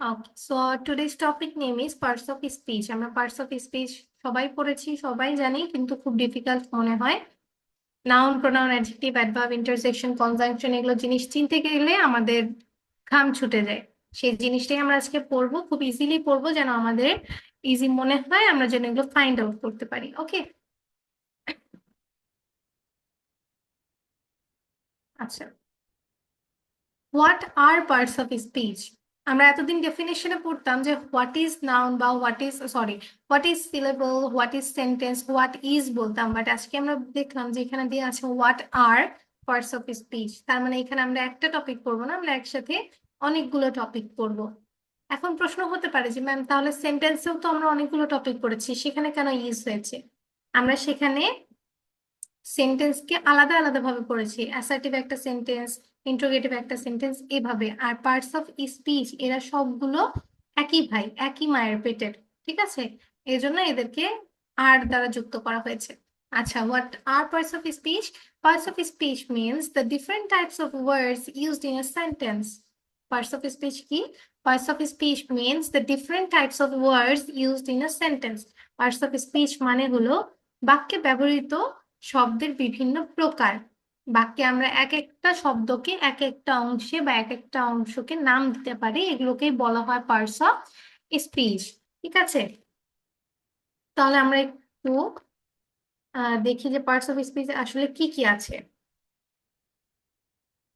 Okay, so today's topic name is parts of speech. আমরা parts of speech সবাই পড়েছি, সবাই জানি, কিন্তু খুব ডিফিকাল্ট মনে হয়। Noun, pronoun, adjective, adverb, interjection, conjunction, এগুলো জিনিস চিনতে গেলে আমাদের ঘাম ছুটে যায়। সেই জিনিসটাই আমরা আজকে পড়বো, খুব ইজিলি পড়বো, যেন আমাদের ইজি মনে হয়, আমরা যেন এগুলো ফাইন্ড আউট করতে পারি। ওকে, আচ্ছা, what are parts of speech? আমরা এতদিন ডেফিনেশনে পড়তাম যে হোয়াট ইজ নাউন বা what is syllable, what is sentence, what is বলতাম, বাট আজকে আমরা দেখলাম যে এখানে দিয়ে আছে what are parts of speech. তার মানে এখানে আমরা একটা টপিক পড়বো না, আমরা একসাথে অনেকগুলো টপিক পড়বো। এখন প্রশ্ন হতে পারে যে ম্যাম, তাহলে সেন্টেন্সেও তো আমরা অনেকগুলো টপিক পড়েছি, সেখানে কেন ইউজ হয়েছে? আমরা সেখানে সেন্টেন্সকে আলাদা আলাদা ভাবে পড়েছি, অ্যাসার্টিভ একটা সেন্টেন্স, ইন্ট্রোগেটিভ একটা সেন্টেন্স, এভাবে। আর পার্টস অফ স্পিচ এরা সবগুলো একই ভাই, একই মায়ের পেটের, ঠিক আছে? এই জন্য এদেরকে আর দ্বারা যুক্ত করা হয়েছে। আচ্ছা, what are parts of speech? Parts of speech means the different types of words used in a sentence. Parts of speech কি? Parts of speech means the different types of words used in a sentence. Parts of speech মানে হলো বাক্যে ব্যবহৃত শব্দের বিভিন্ন প্রকার। বাক্যে আমরা এক একটা শব্দকে এক একটা অংশে বা এক একটা অংশকে নাম দিতে পারি, এগুলোকেই বলা হয় পার্টস অফ স্পিচ। ঠিক আছে, তাহলে আমরা একটু দেখি যে পার্টস অফ স্পিচ আসলে কি কি আছে।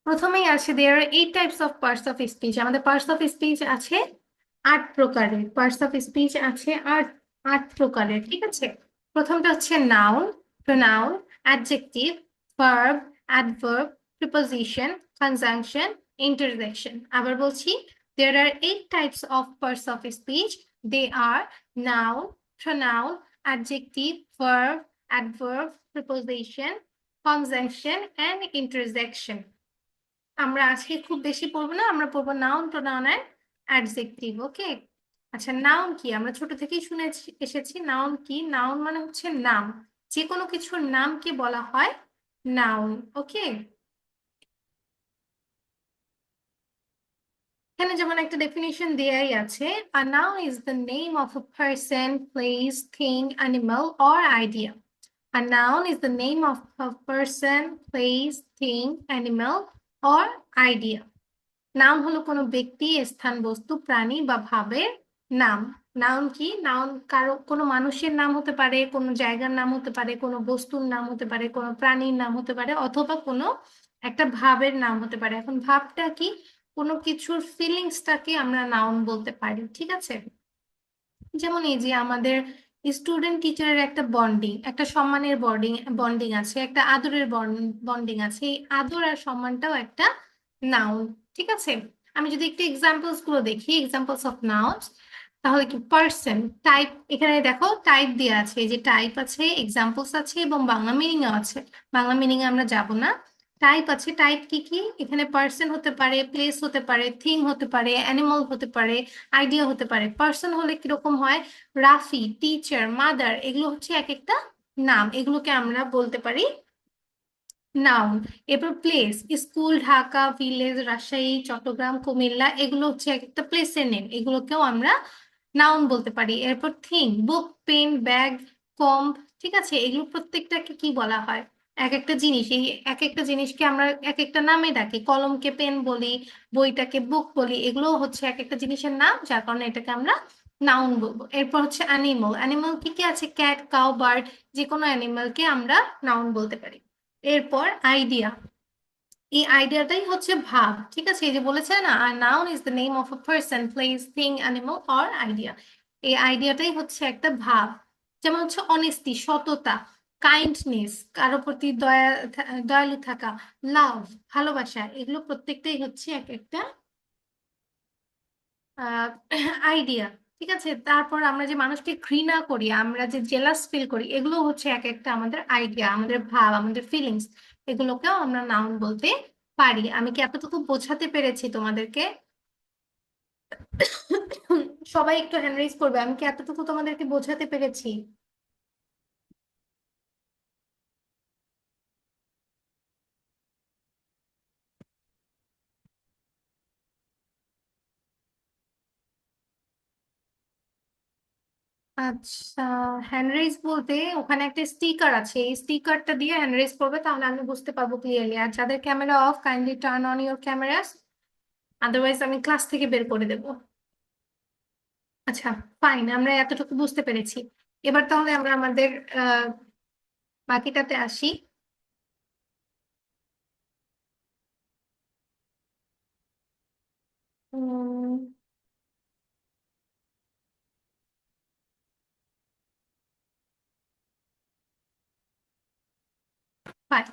প্রথমেই আছে দেয়ার আর 8 types of parts of speech. আমাদের পার্টস অফ স্পিচ আছে 8 প্রকারের। পার্টস অফ স্পিচ আছে 8 প্রকারের, ঠিক আছে? প্রথমটা হচ্ছে noun, pronoun, adjective, verb, adverb, preposition, conjunction, interjection. আবার বলছি, there are 8 types of parts of speech. They are noun, pronoun, adjective, verb, adverb, preposition, conjunction, and interjection. আমরা আজকে খুব বেশি পড়বো না, আমরা পড়বো নাউন, প্রোনাউন এন্ড অ্যাডজেক্টিভ। ওকে, আচ্ছা, নাউন কি? আমরা ছোট থেকেই শুনে এসেছি নাউন কি। নাউন মানে হচ্ছে নাম, যে কোনো কিছুর নামকে বলা হয় নাউন। ওকে, এখানে যেমন একটা ডেফিনিশন দেয়াই আছে, a noun is the name of a person, place, thing, animal or idea. A noun is the name of a person, place, thing, animal, or idea. Noun হলো কোনো ব্যক্তি, স্থান, বস্তু, প্রাণী বা ভাবের নাম। নাউন কি? নাউন কারো কোনো মানুষের নাম হতে পারে, কোনো জায়গার নাম হতে পারে, কোনো বস্তুর নাম হতে পারে, কোনো প্রাণীর নাম হতে পারে, অথবা কোনো একটা ভাবের নাম হতে পারে। এখন ভাবটা কি? কোনো কিছুর ফিলিংসটাকে আমরা নাউন বলতে পারি, ঠিক আছে? যেমন এই যে আমাদের স্টুডেন্ট টিচারের একটা বন্ডিং, একটা সম্মানের বন্ডিং বন্ডিং আছে, একটা আদরের বন্ডিং আছে। এই আদর আর সম্মানটাও একটা নাউন, ঠিক আছে? আমি যদি একটু এক্সাম্পলস গুলো দেখি, এক্সাম্পলস অফ নাউনস, তাহলে কি? পার্সন, টাইপ, এখানে দেখো টাইপ দেওয়া আছে, এই যে টাইপ আছে, এক্সাম্পলস আছে, এবং বাংলা মিনিংও আছে। বাংলা মিনিং আমরা যাব না, টাইপ আছে। টাইপ কি কি? এখানে পার্সন হতে পারে, প্লেস হতে পারে, থিং হতে পারে, অ্যানিমাল হতে পারে, আইডিয়া হতে পারে। পার্সন হলে কিরকম হয়? রাফি, টিচার, মাদার, এগুলো হচ্ছে এক একটা নাম, এগুলোকে আমরা বলতে পারি নাউন। এরপর place, school, Dhaka, village, Rajshahi, Chittagong, Comilla, এগুলো হচ্ছে এক একটা প্লেসের নেম, এগুলোকেও আমরা নাউন বলতে পারি। এরপর থিং, বুক, পেন, ব্যাগ, কম্ব, ঠিক আছে? এগুলো প্রত্যেকটাকে কি বলা হয়? এক একটা জিনিস। এই এক একটা জিনিসকে আমরা এক একটা নামে ডাকি, কলমকে পেন বলি, বইটাকে বুক বলি, এগুলো হচ্ছে এক একটা জিনিসের নাম, যার কারণে এটাকে আমরা নাউন বলবো। এরপর হচ্ছে অ্যানিমাল। অ্যানিমাল কি কি আছে? ক্যাট, কাউ, বার্ড, যে কোনো অ্যানিমালকে আমরা নাউন বলতে পারি। এরপর আইডিয়া, এই আইডিয়াটাই হচ্ছে ভাব, ঠিক আছে? এই যে বলেছে না, আর noun is the name of a person, place, thing, animal or idea. এই আইডিয়াটাই হচ্ছে একটা ভাব। যেমন হচ্ছে অনেস্টি, সততা, কাইন্ডনেস, কারো প্রতি দয়ালু থাকা, লাভ, ভালোবাসা, এগুলো প্রত্যেকটাই হচ্ছে এক একটা আইডিয়া, ঠিক আছে? তারপর আমরা যে মানুষকে ঘৃণা করি, আমরা যে জেলাস ফিল করি, এগুলো হচ্ছে এক একটা আমাদের আইডিয়া, আমাদের ভাব, আমাদের ফিলিংস, এগুলোকেও আমরা নাউন বলতে পারি। আমি কি এতটুকু বোঝাতে পেরেছি তোমাদেরকে? সবাই একটু হ্যান্ড রেজ করবে, আমি কি এতটুকু তোমাদেরকে বোঝাতে পেরেছি? আচ্ছা, হ্যান্ড রেজ বলতে ওখানে একটা স্টিকার আছে, এই স্টিকারটা দিয়ে হ্যান্ড রেজ করবে, তাহলে আমি বুঝতে পারবো ক্লিয়ারলি। আর যাদের camera off, kindly turn on your cameras, otherwise আমি ক্লাস থেকে বের করে দেবো। আচ্ছা, ফাইন, আমরা এতটুকু বুঝতে পেরেছি। এবার তাহলে আমরা আমাদের আহ বাকিটাতে আসি। ফাইন,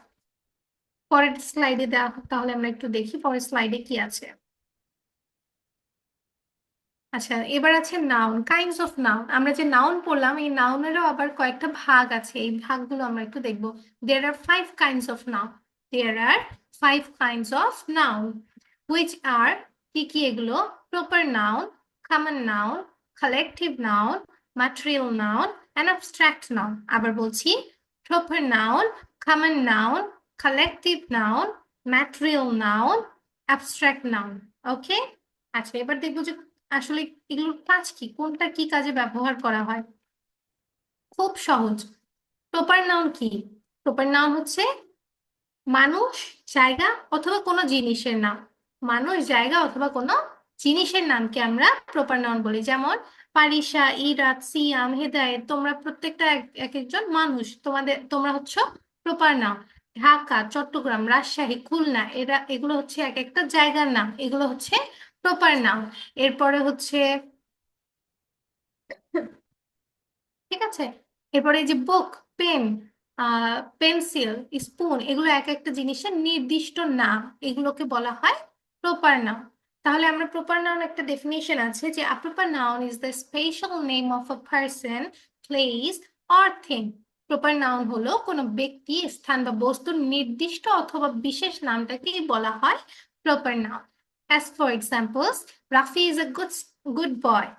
পরের স্লাইডে দেওয়া হোক, তাহলে আমরা একটু দেখি পরের স্লাইডে কি আছে। আচ্ছা, এবার আছে নাউন, কাইন্ডস অফ নাউন। আমরা যে নাউন পড়লাম, এই নাউনেরও আবার কয়েকটা ভাগ আছে, এই ভাগগুলো আমরা একটু দেখবো। দেয়ার are 5 kinds of noun, there are 5 kinds of noun, which are, কি কি এগুলো? Proper noun, common noun, collective noun, material noun and abstract noun. আবার বলছি, proper noun, common noun, collective noun, material noun, abstract noun. Okay, আচ্ছা, এবার দেখবো যে আসলে এগুলোর কাজ কি, কোনটা কি কাজে ব্যবহার করা হয়। খুব সহজ। প্রপার নাউন কি? প্রপার নাউন হচ্ছে মানুষ, জায়গা অথবা কোনো জিনিসের নাম। মানুষ, জায়গা অথবা কোনো জিনিসের নামকে আমরা প্রপার নাউন বলি। যেমন পারিসা, ইরাত, সিয়াম, হেদায়েত, তোমরা প্রত্যেকটা এক একজন মানুষ, তোমরা হচ্ছে প্রপার নাউন। ঢাকা, চট্টগ্রাম, রাজশাহী, খুলনা, এগুলো হচ্ছে এক একটা জায়গার নাম, এগুলো হচ্ছে প্রপার নাউন। এরপরে হচ্ছে, ঠিক আছে, এরপরে এই যে বুক, পেন, পেন্সিল, স্পুন, এগুলো এক একটা জিনিসের নির্দিষ্ট নাম, এগুলোকে বলা হয় প্রপার নাউন। তাহলে আমরা প্রপার নাউন একটা ডেফিনিশন আছে যে আ proper noun is the special name of a person, place or thing. Proper noun হলো কোনো ব্যক্তি, স্থান বা বস্তুর নির্দিষ্ট অথবা বিশেষ নামটাকেই বলা হয় proper noun. As for examples, Rafi is a good boy,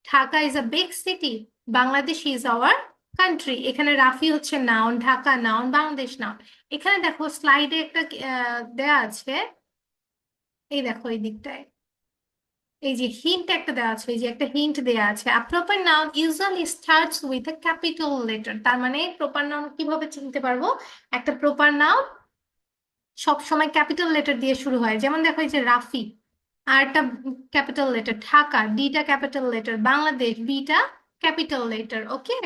Dhaka is a big city, Bangladesh is our country. এখানে রাফি হচ্ছে noun, Dhaka noun, Bangladesh noun. এখানে দেখো স্লাইডে একটা দেয়া আছে, এই দেখো এই দিকটায়, এই যে হিন্ট একটা দেওয়া আছে, এই যে একটা হিন্ট দেওয়া আছে, আ proper noun usually starts with a capital letter. তার মানে প্রপার নাউন কিভাবে চিনতে পারবো? একটা প্রপার নাউন সব সময় ক্যাপিটাল লেটার দিয়ে শুরু হয়। যেমন দেখো এই যে রাফি, আর একটা ক্যাপিটাল লেটার, ঢাকা, ডিটা ক্যাপিটাল লেটার, বাংলাদেশ, বিটা ক্যাপিটাল লেটার। ওকে,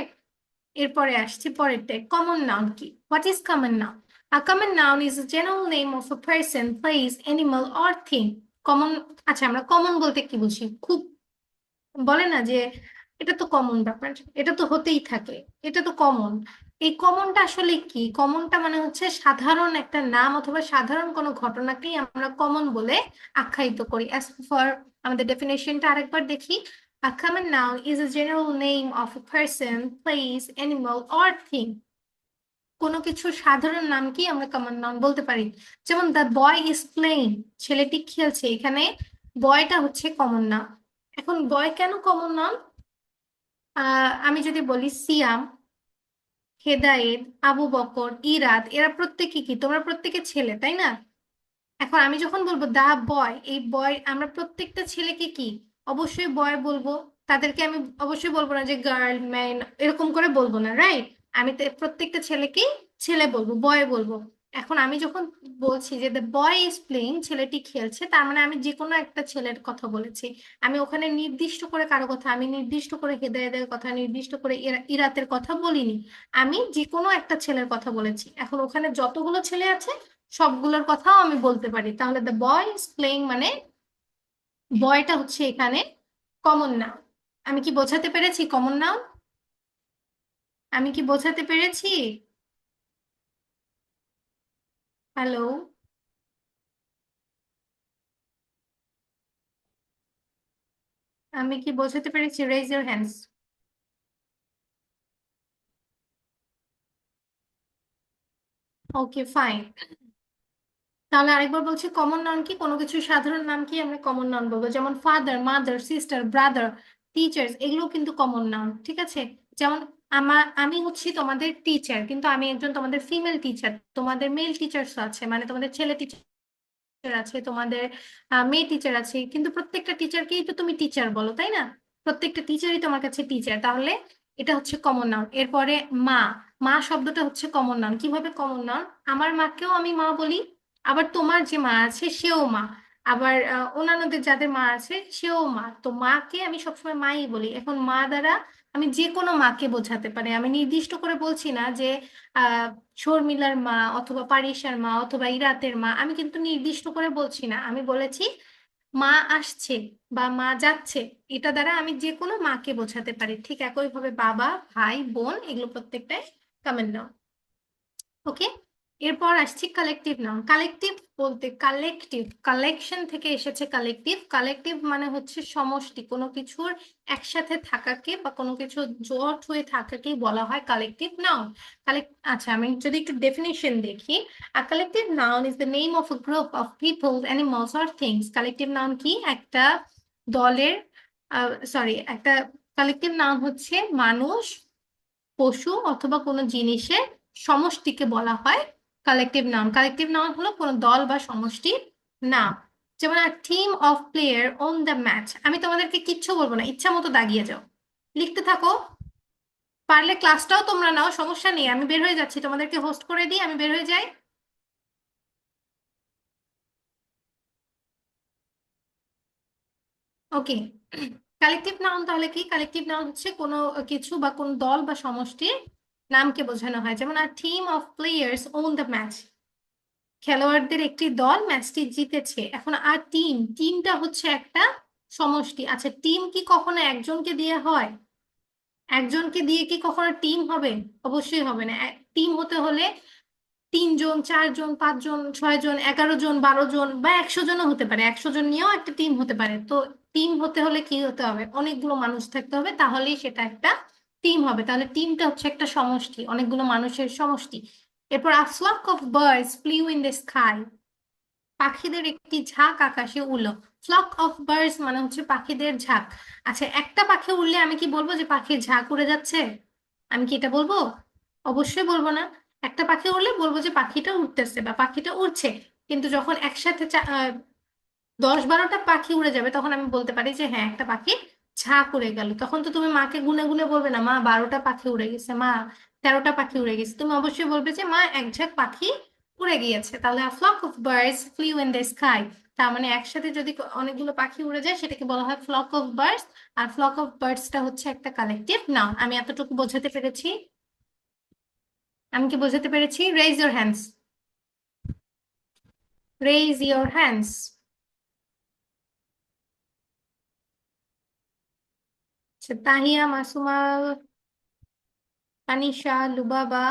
এরপরে আসছি পরেরটায়, কমন নাউন কি? What is common noun? A common noun is a general name of a person, place, animal or thing. Common, আচ্ছা, আমরা কমন বলতে কি বুঝি? খুব, বলে না যে এটা তো কমন ব্যাপার, এটা তো হতেই থাকে, এটা তো কমন। এই কমনটা আসলে কি? কমনটা মানে হচ্ছে সাধারণ একটা নাম অথবা সাধারণ কোনো ঘটনাকেই আমরা কমন বলে আখ্যায়িত করি। অ্যাজ ফর, আমাদের ডেফিনেশনটা আরেকবার দেখি। A common noun is a general name of a person, place, animal or thing. কোনো কিছু সাধারণ নামকেই আমরা কমন নাউন বলতে পারি। যেমন দ্য বয় ইজ প্লেইং, ছেলেটি খেলছে, এখানে বয়টা হচ্ছে কমন নাউন। এখন বয় কেন কমন নাউন? আমি যদি বলি সিয়াম, হেদায়েত, আবু বকর, ইরাদ, এরা প্রত্যেকে কি, তোমরা প্রত্যেকে ছেলে, তাই না? এখন আমি যখন বলবো দা বয়, এই বয়, আমরা প্রত্যেকটা ছেলেকে কি অবশ্যই বয় বলবো। তাদেরকে আমি অবশ্যই বলবো না যে গার্ল, ম্যান, এরকম করে বলবো না, রাইট? আমি তো প্রত্যেকটা ছেলেকেই ছেলে বলবো, বয় বলবো। এখন আমি যখন বলছি যে দ্য বয় ইজ প্লেইং, ছেলেটি খেলছে, তার মানে আমি যে কোনো একটা ছেলের কথা বলেছি। আমি ওখানে নির্দিষ্ট করে কারো কথা, আমি নির্দিষ্ট করে হেদায়েতের কথা, নির্দিষ্ট করে ইরাতের কথা বলিনি। আমি যে কোনো একটা ছেলের কথা বলেছি। এখন ওখানে যতগুলো ছেলে আছে সবগুলোর কথাও আমি বলতে পারি। তাহলে দ্য বয় ইজ প্লেইং মানে বয়টা হচ্ছে এখানে কমন নাউন। আমি কি বোঝাতে পেরেছি কমন নাউন? আমি কি বোঝাতে পেরেছি? হ্যালো, আমি কি বোঝাতে পেরেছি? Raise your hands. Okay, fine. তাহলে আরেকবার বলছি, কমন নাউন কি? কোনো কিছু সাধারণ নাম কি আমরা কমন নাউন বলবো। যেমন father, mother, sister, brother, teachers, এগুলো কিন্তু কমন নাউন, ঠিক আছে? যেমন আমি হচ্ছি তোমাদের টিচার, কিন্তু আমি একজন তোমাদের ফিমেল টিচার, তোমাদের মেল টিচার্স আছে, মানে তোমাদের ছেলে টিচার আছে, তোমাদের মেয়ে টিচার আছে, কিন্তু প্রত্যেকটা টিচারকেই তো তুমি টিচার বলো, তাই না? প্রত্যেকটা টিচারই তোমার কাছে টিচার। তাহলে এটা হচ্ছে কমন নাউন। এরপরে মা, মা শব্দটা হচ্ছে কমন নাউন। কিভাবে কমন নাউন? আমার মাকেও আমি মা বলি, আবার তোমার যে মা আছে সেও মা, আবার অন্যান্যদের যাদের মা আছে সেও মা। তো মাকে আমি সবসময় মাই বলি। এখন মা দ্বারা আমি যে কোনো মাকে বোঝাতে পারি। আমি নির্দিষ্ট করে বলছি না যে আহ শর্মিলার মা অথবা পারিসার মা অথবা ইরাতের মা, আমি কিন্তু নির্দিষ্ট করে বলছি না। আমি বলেছি মা আসছে বা মা যাচ্ছে, এটা দ্বারা আমি যে কোনো মাকে বোঝাতে পারি। ঠিক একইভাবে বাবা, ভাই, বোন, এগুলো প্রত্যেকটাই কমন নাউন। ওকে, এরপর আসছি কালেকটিভ নাউন। কালেকটিভ বলতে কালেকটিভ, কালেকশন থেকে এসেছে কালেকটিভ। কালেকটিভ মানে হচ্ছে সমষ্টি, কোনো কিছুর একসাথে থাকাকে বা কোনো কিছু জোট হয়ে থাকাকেই বলা হয় কালেকটিভ নাউন। আচ্ছা, আমি যদি একটু ডেফিনেশন দেখি, আ collective noun is the name of a group of people, animals or things. Collective noun কি? একটা দলের, একটা কালেকটিভ নাউন হচ্ছে মানুষ, পশু অথবা কোনো জিনিসের সমষ্টিকে বলা হয় কালেকটিভ নাউন। কালেকটিভ নাউন হলো কোনো দল বা সমষ্টির নাম। যেমন team of player on the match. আমি তোমাদেরকে কিচ্ছু বলবো না, ইচ্ছা মতো দাগিয়ে যাও, লিখতে থাকো। পারলে ক্লাসটাও তোমরা নাও, সমস্যা নেই। আমি বের হয়ে যাচ্ছি, তোমাদেরকে হোস্ট করে দিই, আমি বের হয়ে যাই। ওকে, কালেকটিভ নাউন তাহলে কি? কালেকটিভ নাউন হচ্ছে কোনো কিছু বা কোনো দল বা সমষ্টির নামকে বোঝানো হয়। যেমন team of players won the match, খেলোয়াড়দের একটি দল ম্যাচটি জিতেছে। এখন টিমটা হচ্ছে একটা সমষ্টি। আচ্ছা, টিম কি কখনো একজনকে দিয়ে হয়? একজনকে দিয়ে কি কখনো টিম হবে? অবশ্যই হবে না। টিম হতে হলে 3 জন, 4 জন, 5 জন, 6 জন, 11 জন, 12 জন বা 100 জনও হতে পারে। 100 জন নিয়েও একটা টিম হতে পারে। তো টিম হতে হলে কি হতে হবে? অনেকগুলো মানুষ থাকতে হবে, তাহলেই সেটা একটা টিম হবে। তাহলে টিমটা হচ্ছে একটা সমষ্টি, অনেকগুলো মানুষের সমষ্টি। এরপর a flock of birds flew in the sky, পাখিদের একটি ঝাঁক আকাশে উড়লো। ফ্লক অফ বার্ডস মানে হচ্ছে পাখিদের ঝাঁক। আচ্ছা, একটা পাখি উড়লে আমি কি বলবো যে পাখির ঝাঁক উড়ে যাচ্ছে? আমি কি এটা বলবো? অবশ্যই বলবো না। একটা পাখি উড়লে বলবো যে পাখিটা উড়তেছে বা পাখিটা উড়ছে। কিন্তু যখন একসাথে 10-12টা পাখি উড়ে যাবে, তখন আমি বলতে পারি যে হ্যাঁ, একটা পাখি ঝাঁক উড়ে গেল। তখন তো তুমি মাকে গুনে গুনে বলবে না মা 12টা পাখি উড়ে গেছে, মা 13টা পাখি উড়ে গেছে। তুমি অবশ্যই বলবে যে মা এক ঝাঁক পাখি উড়ে গিয়েছে। তাহলে a flock of birds flew in the sky, তার মানে একসাথে যদি অনেকগুলো পাখি উড়ে যায় সেটাকে বলা হয় ফ্লক অফ বার্ডস। আর ফ্লক অফ বার্ডসটা হচ্ছে একটা কালেকটিভ নাউন। আমি এতটুকু বোঝাতে পেরেছি? আমি কি বোঝাতে পেরেছি? Raise your hands, raise your hands. Tahiya, Masuma, Tanisha, Lubaba,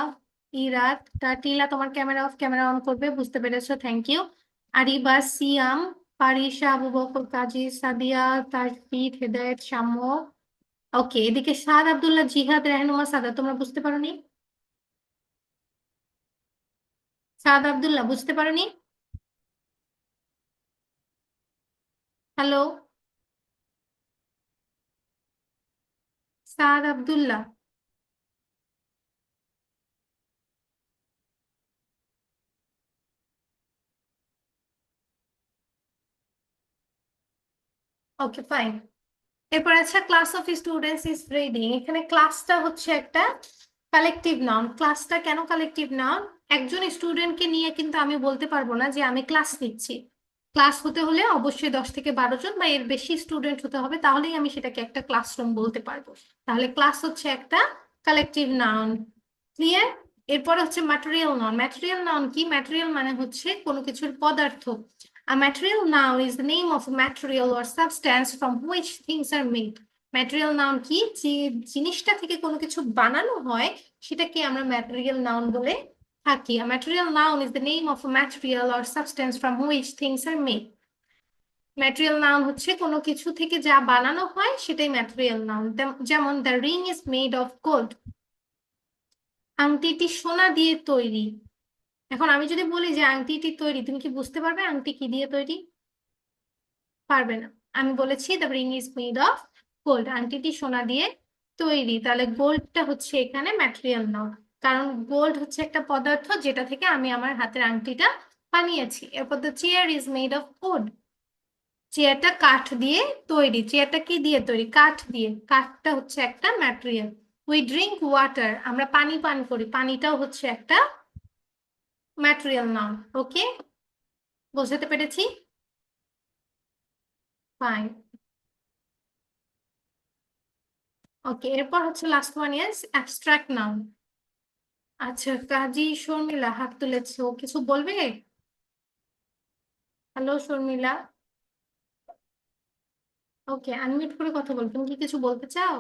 Irat, Tatila তোমার ক্যামেরা অফ, ক্যামেরা অন করবে, বুঝতে পেরেছো, thank you. Ariba, Siam, Parisha, Abu Bakar, Kazi, Sadia, Tarfid, Hedayet, Shamya. Okay, এদিকে সাদ আব্দুল্লাহ, জিহাদ, রেহনুমা, সাদা, তোমরা বুঝতে পারোনি? সাদ আব্দুল্লাহ বুঝতে পারোনি? হ্যালো, সাদ আব্দুল্লাহ। ওকে, ফাইন। এরপর আছে class of students is reading. এখানে ক্লাসটা হচ্ছে একটা কালেকটিভ নাউন। ক্লাসটা কেন কালেকটিভ নাউন? একজন স্টুডেন্টকে নিয়ে কিন্তু আমি বলতে পারবো না যে আমি ক্লাস নিচ্ছি। ক্লাস হতে হলে অবশ্যই 10 থেকে 12 জন বা এর বেশি স্টুডেন্ট হতে হবে, তাহলেই আমি সেটাকে একটা ক্লাসরুম বলতে পারবো। তাহলে ক্লাস হচ্ছে একটা কালেকটিভ নাউন। ক্লিয়ার? এরপর হচ্ছে ম্যাটেরিয়াল নাউন। ম্যাটেরিয়াল নাউন কি? ম্যাটেরিয়াল মানে হচ্ছে কোনো কিছুর পদার্থ। A material noun is the name of a material or substance from which things are made. Material noun কি? যে জিনিসটা থেকে কোনো কিছু বানানো হয় সেটাকে আমরা ম্যাটেরিয়াল নাউন বলে থাকি। A material noun is the name of a material or substance from which things are made. Material noun হচ্ছে কোনো কিছু থেকে যা বানানো হয় সেটাই ম্যাটেরিয়াল নাউন। যেমন the ring is made of gold, আংটিটি সোনা দিয়ে তৈরি। এখন আমি যদি বলি যে আংটিটি তৈরি, তুমি কি বুঝতে পারবে আংটি কি দিয়ে তৈরি? পারবে না। আমি বলেছি the ring is made of gold, আংটিটি সোনা দিয়ে তৈরি। তাহলে গোল্ডটা হচ্ছে এখানে ম্যাটেরিয়াল নাউন, কারণ গোল্ড হচ্ছে একটা পদার্থ যেটা থেকে আমি আমার হাতের আংটিটা বানিয়েছি। এরপর the chair is made of wood, চেয়ারটা কাঠ দিয়ে তৈরি। চেয়ারটা কি দিয়ে তৈরি? কাঠ দিয়ে। কাঠটা হচ্ছে একটা ম্যাটেরিয়াল। উই ড্রিঙ্ক ওয়াটার, আমরা পানি পান করি, পানিটাও হচ্ছে একটা ম্যাটেরিয়াল নাউন। ওকে, বোঝাতে পেরেছি? ফাইন। ওকে, এরপর হচ্ছে last one is abstract noun. আচ্ছা, কাজী শর্মিলা হাত তুলেছে, ও কিছু বলবে? হ্যালো শর্মিলা। ওকে, আনমিউট করে কথা বল, তুমি কি কিছু বলতে চাও?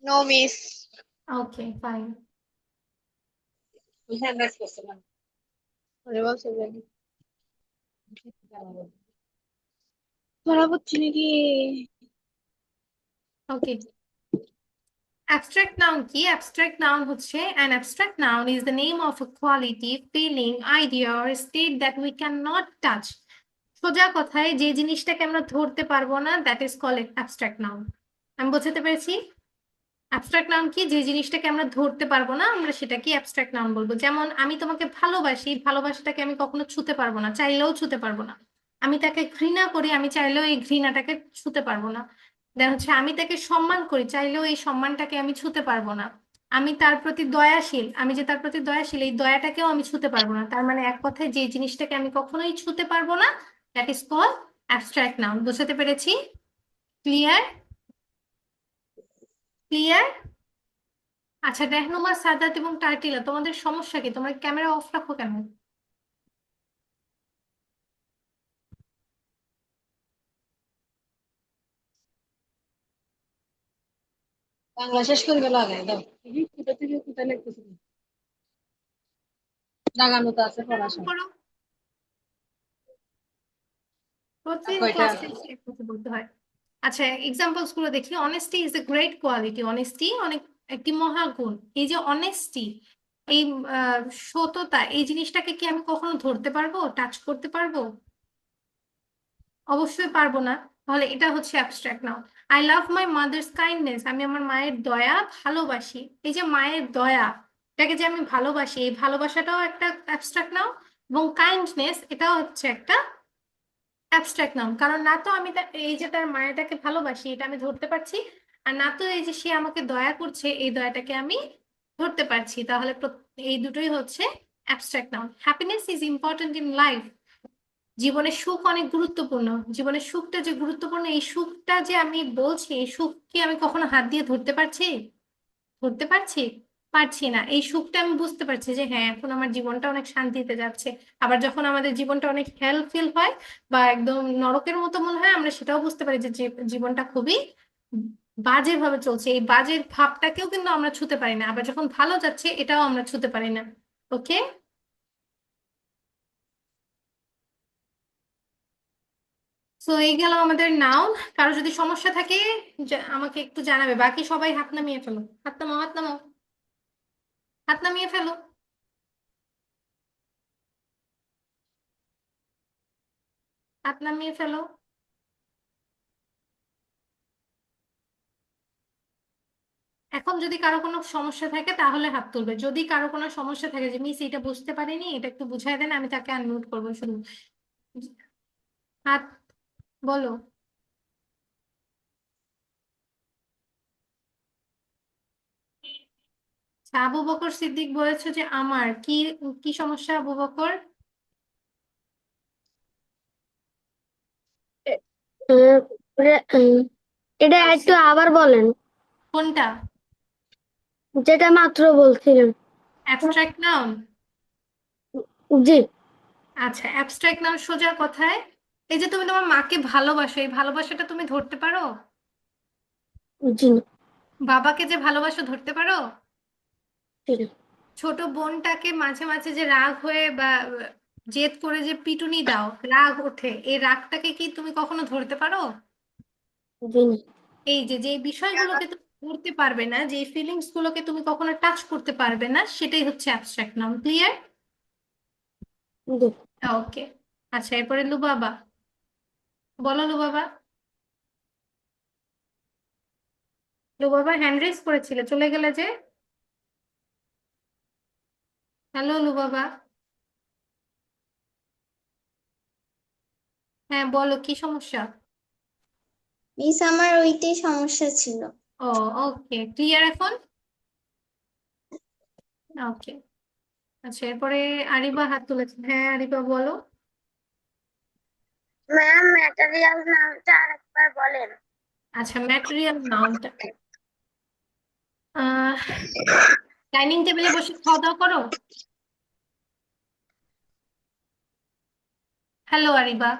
No, miss. ওকে, ফাইন। হ্যাঁ, ব্যাস করছে না। আরে বলছে জানি। ধরা পড়ছি নাকি? ওকে, abstract noun কি? abstract noun হচ্ছে an abstract noun is the name of a quality, feeling, idea or state that we cannot touch. সোজা কথায় যে জিনিসটাকে আমরা ধরতে পারবো না, that is called abstract noun. আমি বোঝাতে পেরেছি? অ্যাবস্ট্রাক্ট নাউন কি? যে জিনিসটাকে আমরা ধরতে পারবো না, আমরা সেটাকে অ্যাবস্ট্রাক্ট নাউন বলবো। যেমন আমি তোমাকে ভালোবাসি, ভালোবাসাটাকে আমি কখনো ছুতে পারবো না, চাইলেও ছুতে পারবো না। আমি তাকে ঘৃণা করি, আমি চাইলেও এই ঘৃণাটাকে ছুতে পারবো না। দেন হচ্ছে আমি তাকে সম্মান করি, চাইলেও এই সম্মানটাকে আমি ছুতে পারবো না। আমি তার প্রতি দয়াশীল, আমি যে তার প্রতি দয়াশীল, এই দয়াটাকেও আমি ছুতে পারবো না। তার মানে এক কথায় যে জিনিসটাকে আমি কখনোই ছুতে পারবো না, that is call abstract noun. বুঝতে পেরেছি? ক্লিয়ার? ক্লিয়ার? আচ্ছা, রেহনুমা, সাদাত এবং টার্টিলা, তোমাদের সমস্যা কি? তোমরা ক্যামেরা অফ রাখো কেন? বাংলা শেষ করে গেল আগে দাও। কোথা থেকে কোথায় লিখতেছি? লাগানো তো আছে পড়াশোনা। করো, প্রতিদিন কয়টা? ক্লাসে এসে এক কথা বলতে হয়। আচ্ছা, এক্সাম্পলস গুলো দেখি। Honesty is a great quality, honesty অনেক একটি মহাগুণ। এই যে অনেস্টি, এই সততা, এই জিনিসটাকে কি আমি কখনো ধরতে পারবো, টাচ করতে পারবো? অবশ্যই পারবো না। তাহলে এটা হচ্ছে abstract noun. I love my mother's kindness, আমি আমার মায়ের দয়া ভালোবাসি। এই যে মায়ের দয়া, এটাকে যে আমি ভালোবাসি, এই ভালোবাসাটাও একটা অ্যাবস্ট্রাক্ট নাও। এবং কাইন্ডনেস, এটাও হচ্ছে একটা অ্যাবস্ট্রাক্ট নাউন। কারণ না তো আমি এই যে তার মায়েরটাকে ভালোবাসি, এটা আমি ধরতে পারছি, আর না তো এই যে সে আমাকে দয়া করছে, এই দয়াটাকে আমি ধরতে পারছি। তাহলে এই দুটোই হচ্ছে abstract noun. Happiness is important in life, জীবনের সুখ অনেক গুরুত্বপূর্ণ। জীবনের সুখটা যে গুরুত্বপূর্ণ, এই সুখটা যে আমি বলছি, এই সুখ কি আমি কখনো হাত দিয়ে ধরতে পারছি? ধরতে পারছি? পারছি না। এই সুখটা আমি বুঝতে পারছি যে হ্যাঁ, এখন আমার জীবনটা অনেক শান্তিতে যাচ্ছে। আবার যখন আমাদের জীবনটা অনেক হেল্প ফিল হয় বা একদম নরকের মতো মনে হয়, আমরা সেটাও বুঝতে পারি যে জীবনটা খুবই বাজে ভাবে চলছে। এই বাজে ভাবটাকেও কিন্তু আমরা ছুতে পারি না। আবার যখন ভালো যাচ্ছে, এটাও আমরা ছুতে পারি না। ওকে, সো এই গেল আমাদের নাউন। কারো যদি সমস্যা থাকে আমাকে একটু জানাবে। বাকি সবাই হাত নামিয়ে ফেলো, হাত নামাও, হাত নামাও, হাত নামিয়ে ফেলো, হাত নামিয়ে ফেলো। এখন যদি কারো কোনো সমস্যা থাকে তাহলে হাত তুলবে। যদি কারো কোনো সমস্যা থাকে যে মিস এটা বুঝতে পারিনি, এটা একটু বুঝাই দেন, আমি তাকে আনমিউট করবো শুধু। হাত, বলো। আচ্ছা, আবু বকর সিদ্দিক বলেছে যে আমার কি, কি সমস্যা আবু বকর? উম, এটা একটু আবার বলেন, কোনটা? যেটা মাত্র বলছিলেন। Abstract noun. জি। আচ্ছা, অ্যাবস্ট্রাক্ট নাউন সোজা কথায়, এই যে তুমি তোমার মাকে ভালোবাসো, এই ভালোবাসাটা তুমি ধরতে পারো? জি না। বাবাকে যে ভালোবাসো, ধরতে পারো? জি না। ছোট বোনটাকে মাঝে মাঝে যে রাগ হয়ে বা জেদ করে যে পিটুনি দাও, রাগ ওঠে, এই রাগটাকে কি তুমি কখনো ধরতে পারো? জি না। এই যে যে বিষয়গুলোকে তুমি ধরতে পারবে না, যে ফিলিংস গুলোকে তুমি কখনো টাচ করতে পারবে না, সেটাই হচ্ছে অ্যাবস্ট্রাক্ট নাউন। ক্লিয়ার? জি। ওকে। আচ্ছা, এরপরে লুবাবা, বলো লুবাবা। লুবাবা হ্যান্ড রেজ করেছিলে, চলে গেলে যে। হ্যালো লুবাবা। হ্যাঁ বলো, কি সমস্যা? মিস আমার ওইটাই সমস্যা ছিল। ও ওকে, ক্লিয়ার এখন? ওকে, আচ্ছা এরপরে আরিবা হাত তুলেছে। হ্যাঁ আরিবা বলো। ম্যাম ম্যাটেরিয়াল নামটা আরেকবার বলেন। আচ্ছা, ম্যাটেরিয়াল নাউনটা ডাইনিং টেবিলে বসে খাওয়া দাওয়া করো। হ্যালো আরিবা,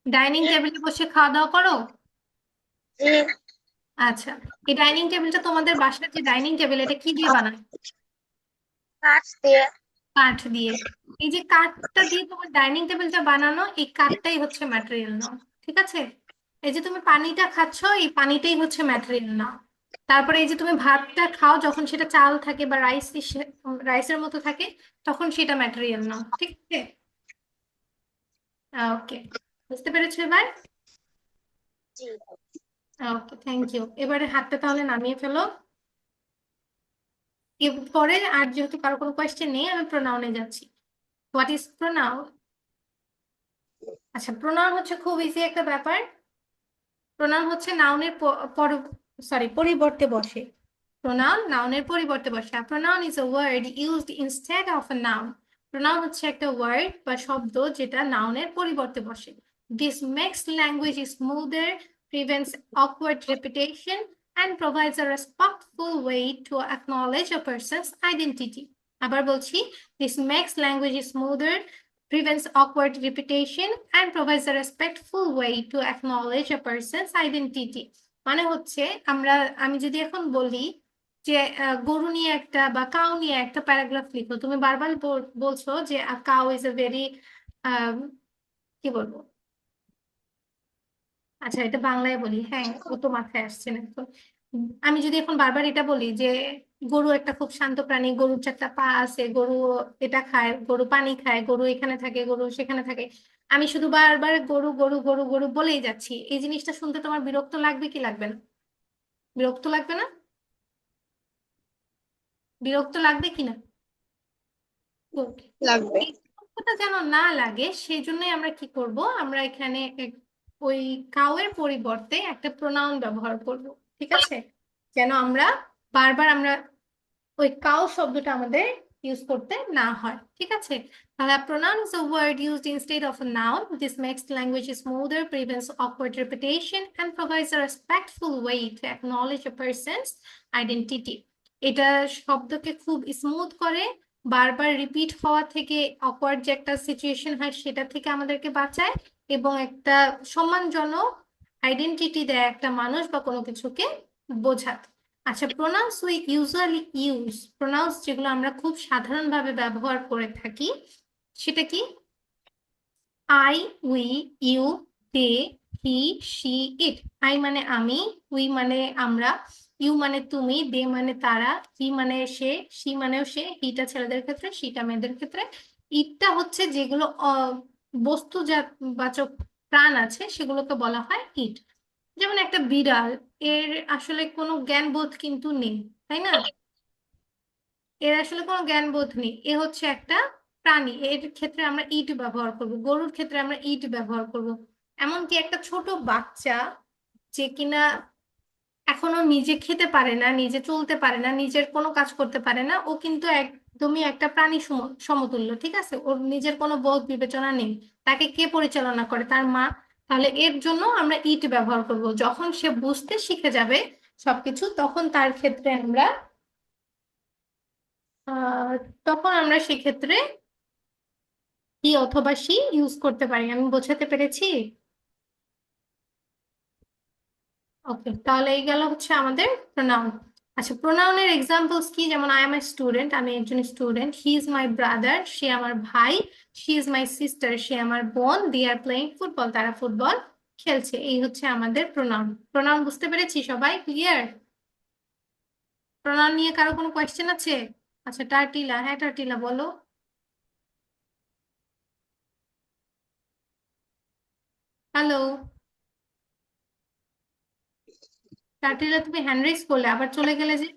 ডাইনিং টেবিলে বসে খাওয়া দাওয়া করো। জি। আচ্ছা, এই ডাইনিং টেবিলটা তোমাদের বাসার যে ডাইনিং টেবিল, এটা কি দিয়ে বানায়? কাঠ দিয়ে। কাঠ দিয়ে। এই যে কাঠটা দিয়ে তোমার ডাইনিং টেবিলটা বানানো, এই কাঠটাই হচ্ছে ম্যাটেরিয়াল নাও। ঠিক আছে, এই যে তুমি পানিটা খাচ্ছ, এই পানিটাই হচ্ছে ম্যাটেরিয়াল নাও। তারপরে এই যে তুমি ভাতটা খাও, যখন সেটা চাল থাকে বা রাইসের মতো থাকে, তখন সেটা ম্যাটেরিয়াল নাও। ঠিক আছে, ওকে, বুঝতে পেরেছো এবার? জি। ওকে, থ্যাংক ইউ। এবারে হাতটা তাহলে নামিয়ে ফেলো। এরপরে আর যেহেতু কারো কোনো কোয়েশ্চেন নেই, আমি প্রোনাউনে যাচ্ছি। What is pronoun? আচ্ছা, প্রোনাউন হচ্ছে খুব ইজি একটা ব্যাপার। প্রোনাউন হচ্ছে নাউনের পরিবর্তে বসে। প্রোনাউন নাউনের পরিবর্তে বসে। A pronoun is a word used instead of a noun. Pronoun হচ্ছে একটা ওয়ার্ড বা শব্দ যেটা নাউনের পরিবর্তে বসে। This makes language smoother, prevents awkward repetition, and provides a respectful way to acknowledge a person's identity. আবার বলছি, this makes language smoother, prevents awkward repetition, and provides a respectful way to acknowledge a person's identity. মানে হচ্ছে, আমি যদি এখন বলি যে গরু নিয়ে একটা বা কাউ নিয়ে একটা প্যারাগ্রাফ লিখো, তুমি বারবার বলছো যে কাউ ইজ এ ভেরি, কি বলবো, আচ্ছা এটা বাংলায় বলি, হ্যাঁ ও তো মাথায় আসছে না এখন। আমি যদি এখন বারবার এটা বলি যে গরু একটা খুব শান্ত প্রাণী, গরুর 4টা পা আছে, গরু এটা খায়, গরু পানি খায়, গরু এখানে থাকে, গরু সেখানে থাকে, আমি শুধু বারবার গরু গরু গরু গরু বলেই যাচ্ছি, এই জিনিসটা শুনতে তোমার বিরক্ত লাগবে কি লাগবে না? বিরক্ত লাগবে না? বিরক্ত লাগবে কিনা? Good. লাগবে। এই বিরক্তটা যেন না লাগে, সেই জন্যই আমরা কি করব, আমরা এখানে ওই কাউয়ের পরিবর্তে একটা প্রোনাউন ব্যবহার করব। ঠিক আছে, যেন আমরা বারবার ওই কাউ শব্দটা আমাদের ইউজ করতে না হয়। ঠিক আছে, তাহলে pronoun is a word used instead of a noun. This makes language smoother, prevents awkward repetition, and provides a respectful way to acknowledge a person's identity. এটা শব্দকে খুব স্মুথ করে, বারবার রিপিট হওয়া থেকে, অকওয়ার্ড যে একটা সিচুয়েশন হয় সেটা থেকে আমাদেরকে বাঁচায়, এবং একটা সম্মানজনক আইডেন্টিটি দেয় একটা মানুষ বা কোনো কিছুকে বোঝাতে। আচ্ছা, pronouns we usually use, pronouns যেগুলো আমরা খুব সাধারণভাবে ব্যবহার করে থাকি, সেটা কি? I, we, you, they, he, she, it. I মানে আমি, উই মানে আমরা, ইউ মানে তুমি, দে মানে তারা, হি মানে সে, শি মানেও সে, হিটা ছেলেদের ক্ষেত্রে, শিটা মেয়েদের ক্ষেত্রে। ইটটা হচ্ছে যেগুলো বস্তুবাচক প্রাণ আছে, সেগুলোকে বলা হয় ইট। যেমন একটা বিড়াল, এর আসলে কোনো জ্ঞানবোধ কিন্তু নেই, তাই না? এর আসলে কোনো জ্ঞানবোধ নেই, এ হচ্ছে একটা প্রাণী, এর ক্ষেত্রে আমরা ইট ব্যবহার করব। গরুর ক্ষেত্রে আমরা ইট ব্যবহার করব। এমনকি একটা ছোট বাচ্চা যে কিনা এখনো নিজে খেতে পারে না, নিজে চলতে পারে না, নিজের কোনো কাজ করতে পারে না, ও কিন্তু একদমই একটা প্রাণী সমতুল্য। ঠিক আছে, ওর নিজের কোনো বোধ বিবেচনা নেই, তাকে কে পরিচালনা করে? তার মা। তাহলে এর জন্য আমরা ইট ব্যবহার করব। যখন সে বুঝতে শিখে যাবে সবকিছু, তখন তার ক্ষেত্রে আমরা আহ তখন আমরা সেক্ষেত্রে হি অথবা সি ইউজ করতে পারি। আমি বোঝাতে পেরেছি? ওকে, তাহলে এই গেল হচ্ছে আমাদের প্রোনাউন। আচ্ছা, প্রোনাউনের এক্সাম্পলস কি? যেমন আই এম এ স্টুডেন্ট, আমি একজন student. He is my brother, সে আমার ভাই। শি ইজ মাই সিস্টার, সে আমার বোন। দে আর প্লেইং ফুটবল, তারা ফুটবল খেলছে। এই হচ্ছে আমাদের প্রোনাউন। প্রোনাউন বুঝতে পেরেছি সবাই? ক্লিয়ার? প্রোনাউন নিয়ে কারো কোনো কোয়েশ্চেন আছে? আচ্ছা, টার্টিলা, হ্যাঁ টার্টিলা বলো। হ্যালো টার্টিলা, তুমি হ্যান্ড রেজ করলে, আবার চলে গেলে যে?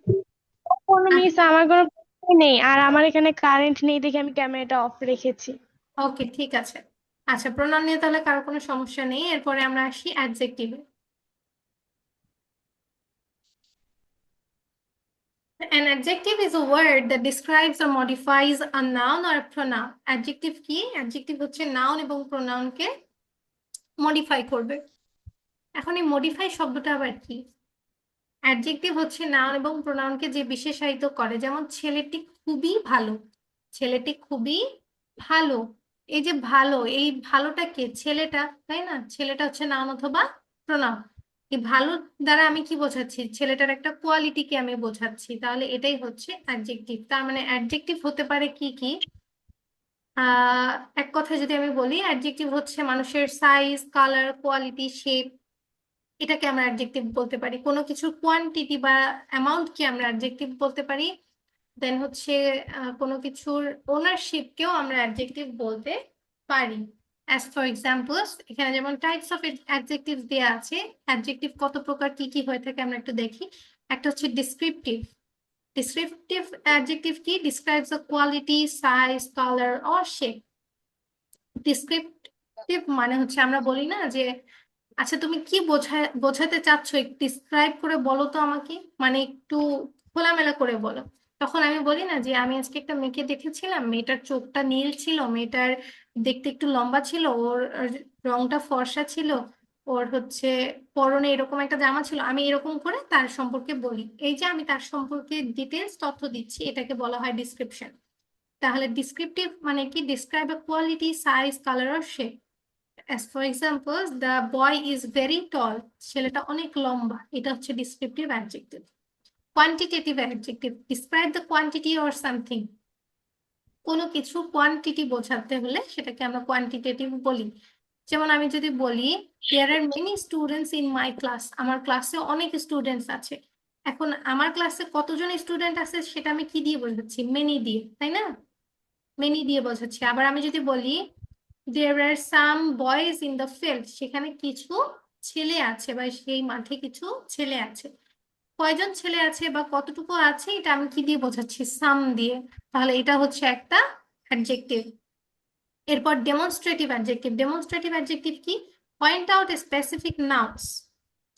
কোনো মিস আমার কোনো প্রশ্ন নেই, আর আমার এখানে কারেন্ট নেই দেখে আমি ক্যামেরাটা অফ রেখেছি। ওকে, ঠিক আছে। আচ্ছা, প্রোনাউন নিয়ে তাহলে কারো কোনো সমস্যা নেই। এরপরে আমরা আসি অ্যাডজেক্টিভে। An adjective is a word that describes or modifies a noun or a pronoun. Adjective কি? Adjective হচ্ছে noun এবং pronoun কে modify করবে। এখন এই modify শব্দটা আবার কি? অ্যাডজেক্টিভ হচ্ছে নাউন এবং প্রোনাউনকে যে বিশেষায়িত করে, যেমন ছেলেটি খুবই ভালো, ছেলেটি খুবই ভালো। এই যে ভালো, এই ভালোটা কে? ছেলেটা, তাই না? ছেলেটা হচ্ছে নাউন অথবা প্রোনাউন। এই ভালো দ্বারা আমি কি বোঝাচ্ছি? ছেলেটার একটা কোয়ালিটিকে আমি বোঝাচ্ছি, তাহলে এটাই হচ্ছে অ্যাডজেক্টিভ। তার মানে অ্যাডজেক্টিভ হতে পারে কি কি? এক কথায় যদি আমি বলি, অ্যাডজেক্টিভ হচ্ছে মানুষের সাইজ, কালার, কোয়ালিটি, শেপ, এটাকে আমরা অ্যাডজেক্টিভ বলতে পারি। কোনো কিছুর কোয়ান্টিটি বা অ্যামাউন্টকে আমরা অ্যাডজেক্টিভ বলতে পারি। দেন হচ্ছে কোনো কিছুর ওনারশিপকেও আমরা অ্যাডজেক্টিভ বলতে পারি। অ্যাজ ফর এক্সাম্পলস, এখানে যেমন টাইপস অফ অ্যাডজেক্টিভ দেওয়া আছে, অ্যাডজেক্টিভ কত প্রকার কি কি হয়ে থাকে আমরা একটু দেখি। একটা হচ্ছে ডিসক্রিপটিভ। ডিসক্রিপটিভ অ্যাডজেক্টিভ কি? Describes the quality, size, colour or shape. Descriptive মানে হচ্ছে আমরা বলি না যে আচ্ছা তুমি কি বোঝাতে চাচ্ছ, একটু ডিসক্রাইব করে বলো তো আমাকে, মানে একটু খোলামেলা করে বলো। তখন আমি বলি না যে আমি আজকে একটা মেয়েকে দেখেছিলাম, মেয়েটার চোখটা নীল ছিল, মেয়েটার দেখতে একটু লম্বা ছিল, ওর রংটা ফর্সা ছিল, ওর হচ্ছে পরনে এরকম একটা জামা ছিল। আমি এরকম করে তার সম্পর্কে বলি, এই যে আমি তার সম্পর্কে ডিটেলস তথ্য দিচ্ছি, এটাকে বলা হয় ডিসক্রিপশন। তাহলে ডিসক্রিপটিভ মানে কি? Describe A quality, size, colour or shape. As for example, the boy is very tall. ছেলেটা অনেক লম্বা, এটা হচ্ছে descriptive adjective. Quantitative adjective, describe the quantity or something. কোনো কিছু কোয়ান্টিটি বোঝাতে হলে সেটাকে আমরা কোয়ান্টিটেটিভ বলি। যেমন আমি যদি বলি there are many students in my class, আমার ক্লাসে অনেক স্টুডেন্টস আছে। এখন আমার ক্লাসে কতজন স্টুডেন্ট আছে সেটা আমি কি দিয়ে বোঝাচ্ছি? মেনি দিয়ে, তাই না? মেনি দিয়ে বোঝাচ্ছি। আবার আমি যদি বলি there are some boys in the field, সেখানে কিছু ছেলে আছে বা সেই মাঠে কিছু ছেলে আছে। কয়জন ছেলে আছে বা কতটুকু আছে এটা আমি কি দিয়ে বোঝাচ্ছি? সাম দিয়ে। তাহলে এটা হচ্ছে একটা অ্যাডজেক্টিভ। এরপর ডেমনস্ট্রেটিভ অ্যাডজেক্টিভ। ডেমনস্ট্রেটিভ অ্যাডজেক্টিভ কি? পয়েন্ট আউট স্পেসিফিক নাউন্স,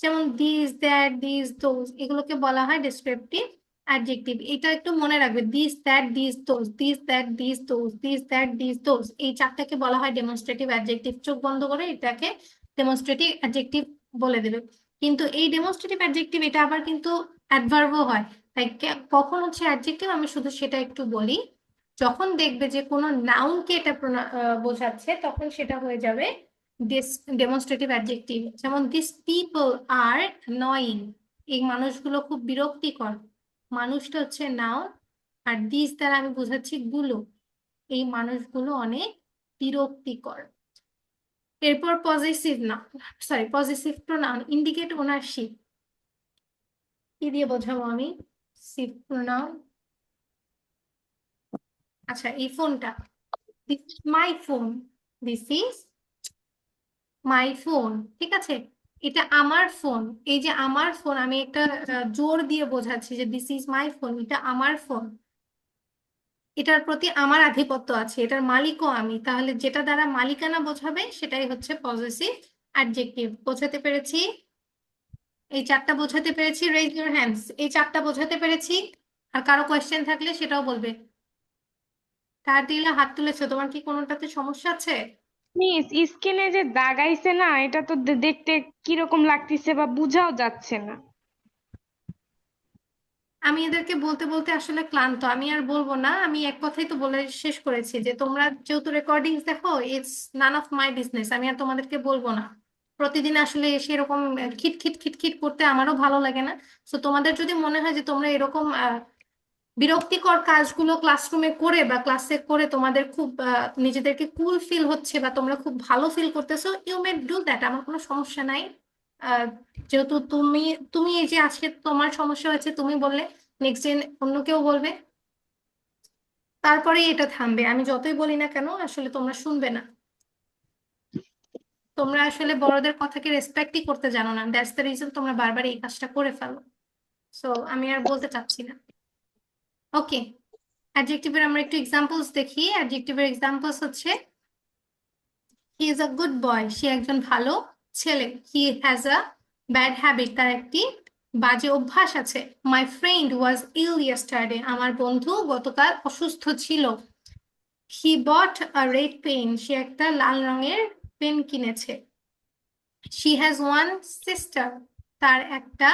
যেমন দিস, দ্যাট, দিস, দোজ, এগুলোকে বলা হয় ডেসক্রিপটিভ অ্যাডজেক্টিভ। এটা একটু মনে রাখবে, this, that, this, those, this, that, this, those, this, that, this, those, এই চারটাকে বলা হয় ডেমনস্ট্রেটিভ অ্যাডজেক্টিভ। চোখ বন্ধ করে এটাকে ডেমনস্ট্রেটিভ অ্যাডজেক্টিভ বলে দেবে। কিন্তু এই ডেমনস্ট্রেটিভ অ্যাডজেক্টিভ এটা আবার কিন্তু অ্যাডভার্বও হয়। তাই কখন হচ্ছে অ্যাডজেক্টিভ আমি শুধু সেটা একটু বলি। যখন দেখবে যে কোনো নাউনকে এটা বোঝাচ্ছে, তখন সেটা হয়ে যাবে ডেমনস্ট্রেটিভ অ্যাডজেক্টিভ। যেমন দিস পিপল আর অ্যানয়িং, এই মানুষগুলো খুব বিরক্তিকর। মানুষটা হচ্ছে নাউন, আর দিস দ্বারা আমি বোঝাচ্ছি গুলো, এই মানুষগুলো অনেক বিরক্তিকর। এরপর পজিটিভ না, sorry, positive pronoun indicate ownership. কি দিয়ে বোঝাবো আমি? সিভ প্রোনাউন। আচ্ছা, এই ফোনটা, this is my phone, this is my phone, ঠিক আছে? এটা আমার ফোন। এই যে আমার ফোন, আমি একটা জোর দিয়ে বোঝাচ্ছি যে দিস ইজ মাই ফোন, এটা আমার ফোন, এটার প্রতি আমার আধিপত্য আছে, এটার মালিকও আমি। তাহলে যেটা দ্বারা মালিকানা বোঝাবে সেটাই হচ্ছে পজেসিভ অ্যাডজেক্টিভ। বোঝাতে পেরেছি? এই চারটা বোঝাতে পেরেছি? Raise your hands. এই চারটা বোঝাতে পেরেছি? আর কারো কোয়েশ্চেন থাকলে সেটাও বলবে। তার দিলে হাত তুলেছে, তোমার কি কোনোটাতে সমস্যা আছে? মিস, স্কিনে যে দাগাইছে না, এটা তো দেখতে কিরকম লাগতেছে বা বুঝাও যাচ্ছে না। আমি এদেরকে বলতে বলতে আসলে ক্লান্ত, আমি আর বলবো না। আমি এক কথাই তো বলে শেষ করেছি যে তোমরা যেহেতু রেকর্ডিংস দেখো, it's none of my business, আমি আর তোমাদেরকে বলবো না। প্রতিদিন আসলে এসে এরকম খিট খিট খিট খিট করতে আমারও ভালো লাগে না। তো তোমাদের যদি মনে হয় যে তোমরা এরকম বিরক্তিকর কাজগুলো ক্লাসরুমে করে বা ক্লাসে করে তোমাদের খুব নিজেদেরকে কুল ফিল হচ্ছে বা তোমরা খুব ভালো ফিল করতেছো, ইউ মে ডু দ্যাট, আমার কোনো সমস্যা নাই। আহ, যেহেতু তুমি তুমি এই যে আজকে তোমার সমস্যা হয়েছে তুমি বললে, নেক্সট দিন অন্য কেউ বলবে, তারপরে এটা থামবে। আমি যতই বলি না কেন আসলে তোমরা শুনবে না। তোমরা আসলে বড়দের কথাকে রেসপেক্টই করতে জানো না, দ্যাটস দ্য রিজন তোমরা বারবার এই কাজটা করে ফেলো। সো আমি আর বলতে চাচ্ছি না। ওকে, অ্যাডজেক্টিভের আমরা একটু এক্সাম্পলস দেখি। অ্যাডজেক্টিভের এক্সাম্পলস হচ্ছে he is a good boy, সে একজন ভালো ছেলে। He has a bad habit, তার একটি বাজে অভ্যাস আছে। My friend was ill yesterday, আমার বন্ধু গতকাল অসুস্থ ছিল। হি বট আ রেড পেন, সে একটা লাল রঙের পেন কিনেছে। শি হ্যাজ ওয়ান সিস্টার, তার একটা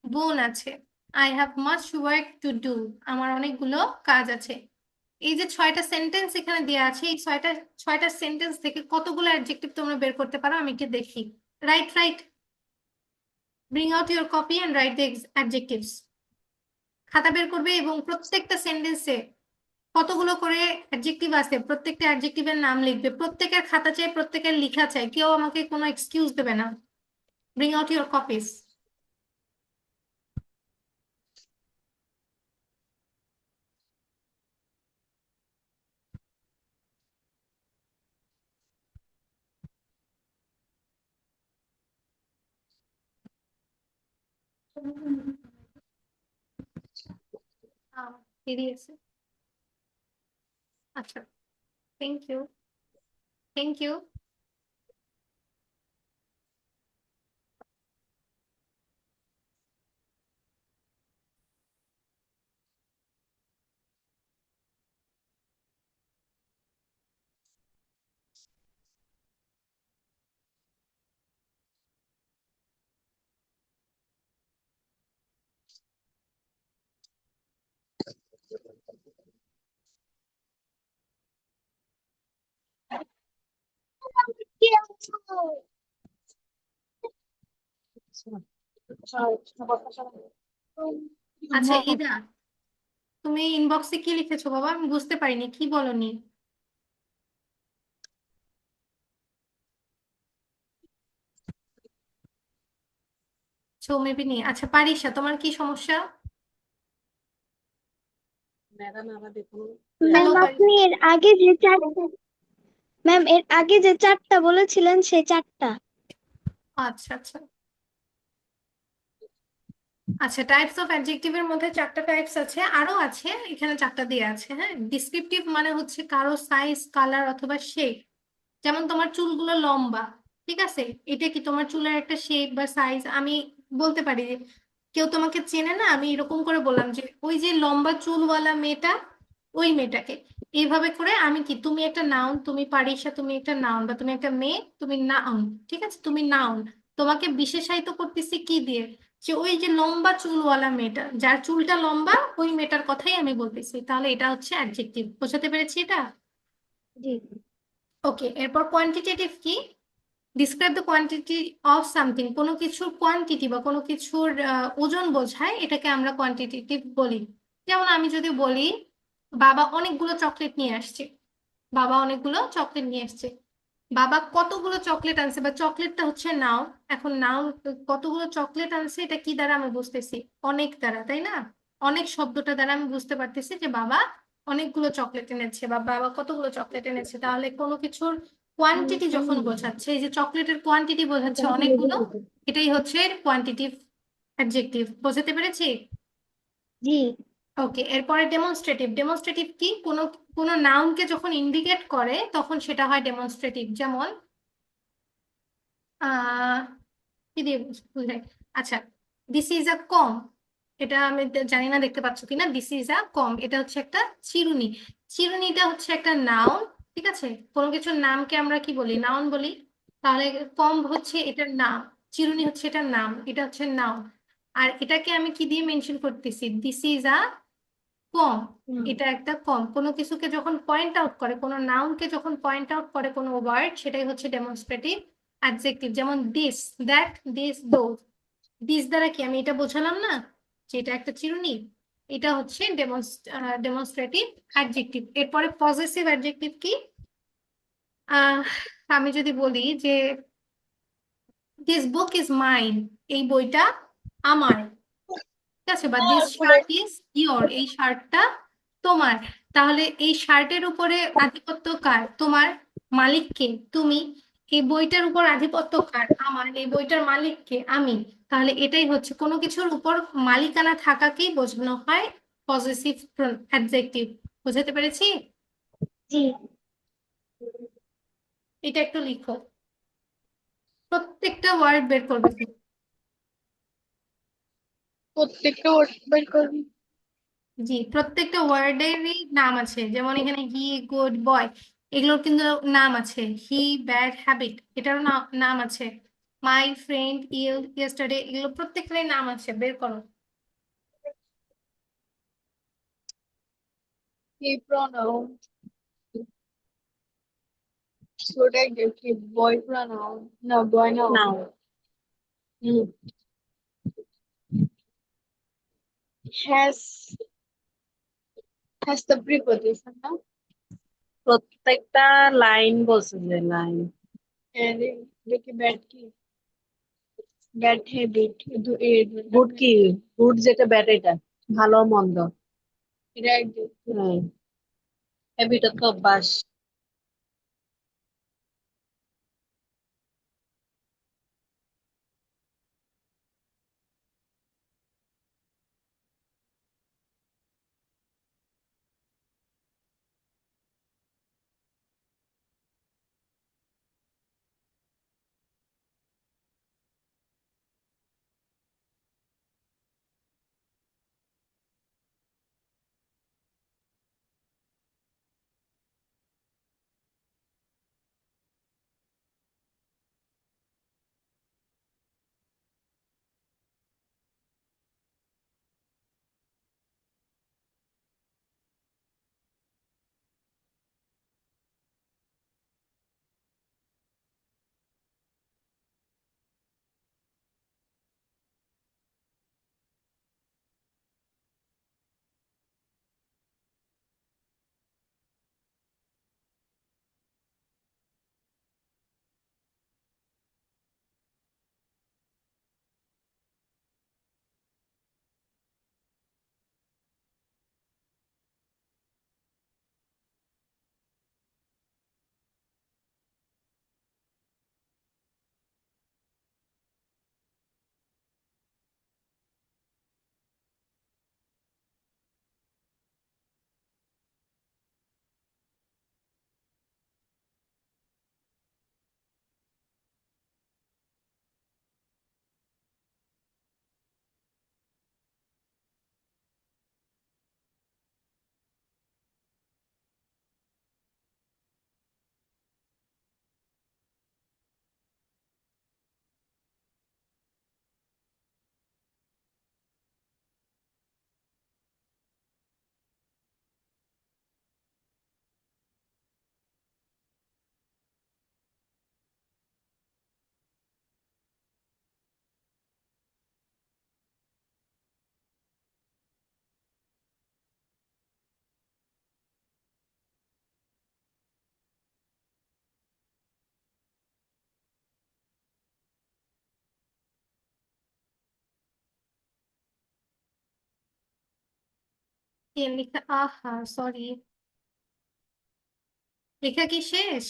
বোন আছে। I have much work to do, আমার অনেকগুলো কাজ আছে। এই যে 6টা সেন্টেন্স এখানে দেওয়া আছে, এই ছয়টা সেন্টেন্স থেকে কতগুলো অ্যাডজেক্টিভ তোমরা বের করতে পারো আমি একটু দেখি। Right right, bring out your copy and write the adjectives. খাতা বের করবে এবং প্রত্যেকটা সেন্টেন্সে কতগুলো করে অ্যাডজেক্টিভ আছে প্রত্যেকটা অ্যাডজেক্টিভের নাম লিখবে। প্রত্যেকের খাতা চাই, প্রত্যেকের লেখা চাই, কেউ আমাকে কোনো এক্সকিউজ দেবে না। Bring out your copies. দেরি আছে। আচ্ছা, থ্যাংক ইউ, থ্যাংক ইউ। আচ্ছা ইদা, তুমি ইনবক্সে কি লিখেছো বাবা? আমি বুঝতে পারিনি, কি বলনি? মেবি নেই। আচ্ছা পারিসা, তোমার কি সমস্যা? ম্যাম হ্যালো আপনি এর আগে যে চারটা ম্যাম এর আগে যে চারটা বলেছিলেন সেই চারটা। আচ্ছা আচ্ছা আচ্ছা, টাইপস অফ অ্যাডজেক্টিভের মধ্যে 4টা টাইপস আছে, আরো আছে, এখানে 4টা দিয়ে আছে। হ্যাঁ, ডিসক্রিপটিভ মানে হচ্ছে কারো সাইজ, কালার অথবা শেপ। যেমন তোমার চুলগুলো লম্বা, ঠিক আছে, এটা কি তোমার চুলের একটা শেপ বা সাইজ? আমি বলতে পারি যে কেউ তোমাকে চেনে না, আমি এরকম করে বললাম যে ওই যে লম্বা চুলওয়ালা মেয়েটা, ওই মেয়েটাকে। এইভাবে করে আমি কি, তুমি একটা নাউন, তুমি পারিসা তুমি একটা নাউন, বা তুমি একটা মেয়ে তুমি নাউন, ঠিক আছে, তুমি নাউন। তোমাকে বিশেষায়িত করতেছি কি দিয়ে? যে ওই যে লম্বা চুলওয়ালা মেয়েটা, যার চুলটা লম্বা, ওই মেয়েটার কথাই আমি বলতেছি। তাহলে এটা হচ্ছে অ্যাডজেক্টিভ। বোঝাতে পেরেছি এটা? জি। ওকে, এরপর কোয়ান্টিটেটিভ কি? Describe the quantity of something, কোনো কিছুর কোয়ান্টিটি বা কোনো কিছুর ওজন বোঝায়, এটাকে আমরা কোয়ান্টিটেটিভ বলি। যেমন আমি যদি বলি বাবা অনেকগুলো চকলেট নিয়ে আসছে, বাবা অনেকগুলো চকলেট নিয়ে আসছে। বাবা কতগুলো চকলেট আনছে, বা চকলেটটা হচ্ছে নাউন। এখন নাউন, কতগুলো চকলেট আনছে এটা কি দ্বারা আমি বুঝতেছি? অনেক দ্বারা, তাই না? অনেক শব্দটা দ্বারা আমি বুঝতে পারতেছি যে বাবা অনেকগুলো চকলেট এনেছে বা বাবা কতগুলো চকলেট এনেছে। তাহলে কোনো কিছুর কোয়ান্টিটি যখন বোঝাচ্ছে, এই যে চকলেটের কোয়ান্টিটি বোঝাচ্ছে অনেকগুলো, এটাই হচ্ছে কোয়ান্টিটিভ অ্যাডজেক্টিভ। বোঝাতে পেরেছি? জি। ওকে, এরপরে ডেমনস্ট্রেটিভ। ডেমনস্ট্রেটিভ কি? কোনো কোনো নাউনকে যখন ইন্ডিকেট করে তখন সেটা হয় ডেমনস্ট্রেটিভ। যেমন আহ কি দিয়ে বুঝাই? আচ্ছা, দিস ইজ আ কম, এটা আমি জানি না দেখতে পাচ্ছ কিনা। দিস ইজ আ কম, এটা হচ্ছে একটা চিরুনি। চিরুনিটা হচ্ছে একটা নাউন, ঠিক আছে। কোনো কিছুর নামকে আমরা কি বলি? নাউন বলি। তাহলে কম হচ্ছে এটার নাম, চিরুনি হচ্ছে এটার নাম, এটা হচ্ছে নাউন। আর এটাকে আমি কি দিয়ে মেনশন করতেছি? দিস ইজ আ কম, এটা একটা কম। কোনো কিছুকে যখন পয়েন্ট আউট করে, কোনো নাউনকে যখন পয়েন্ট আউট করে কোনো ওয়ার্ড, সেটাই হচ্ছে ডেমনস্ট্রেটিভ অ্যাডজেক্টিভ। যেমন this, that, this, those. This দ্বারা কি আমি এটা বোঝালাম না যে এটা একটা চিরুনি? এটা হচ্ছে ডেমনস্ট্রেটিভ অ্যাডজেক্টিভ। এরপরে পজেসিভ অ্যাডজেক্টিভ কি? আহ আমি যদি বলি যে দিস বুক ইজ মাইন, এই বইটা আমার, ঠিক আছে, বা দিস শার্ট ইজ ইয়োর, এই শার্টটা তোমার। তাহলে এই শার্টের উপরে আধিপত্য কার? তোমার। মালিক কে? তুমি। এই বইটার উপর আধিপত্য কার? আমার। এই বইটার মালিক কে? আমি। তাহলে এটাই হচ্ছে কোনো কিছুর উপর মালিকানা থাকাকেই বোঝানো হয় পজিটিভ অ্যাডজেক্টিভ। বুঝাতে পেরেছি? জি। এটা একটু লিখো, প্রত্যেকটা ওয়ার্ড বের করবে। প্রত্যেকটা ওয়ার্ড বের করবি। জি, প্রত্যেকটা ওয়ার্ডেরই নাম আছে, যেমন এখানে হি, গুড বয়, এগুলোর কিন্তু নাম আছে। হি, ব্যাড হ্যাবিট, এটারও নাম আছে। মাই ফ্রেন্ড, ইল, ইয়েস্টারডে, এগুলো প্রত্যেকটারই নাম আছে, বের করো। কি প্রনাউন, ওটা কি বয় প্রনাউন না বয় নাউন? নাও। হুম। হ্যাজ, হ্যাজ the preposition না? প্রত্যেকটা লাইন বলছে যে লাইন। And দেখি ব্যাড কি, ব্যাড হ্যাবিট, গুড কি? গুড যেটা ব্যাড এটা ভালো মন্দ। এটা একদম হ্যাঁ, হ্যাবিট তো অভ্যাস। কে লেখা? আহা, সরি, লেখা কি শেষ?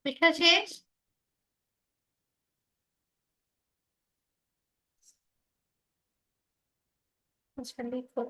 লেখা শেষ? আচ্ছা, লিখো।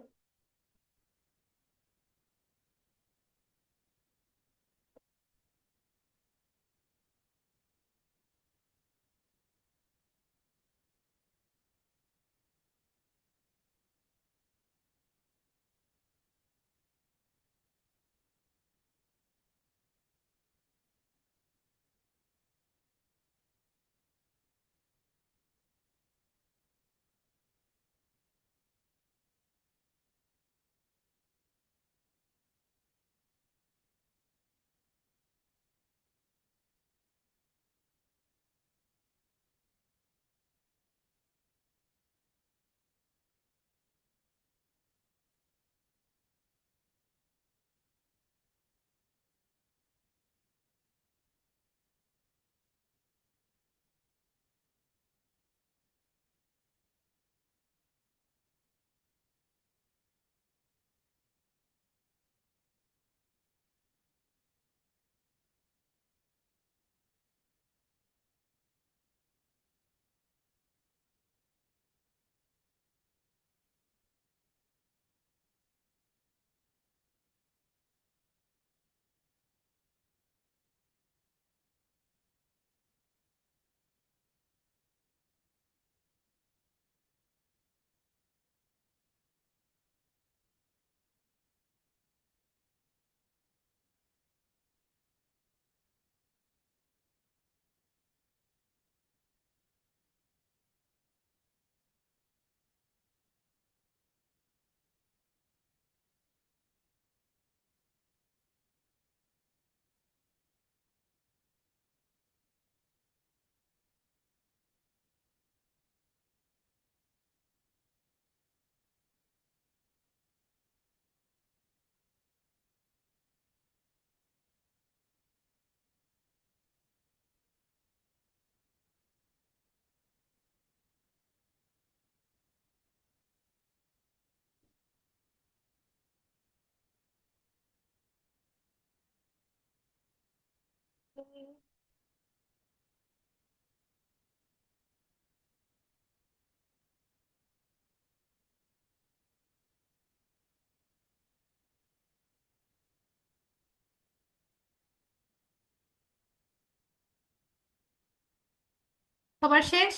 সবার শেষ?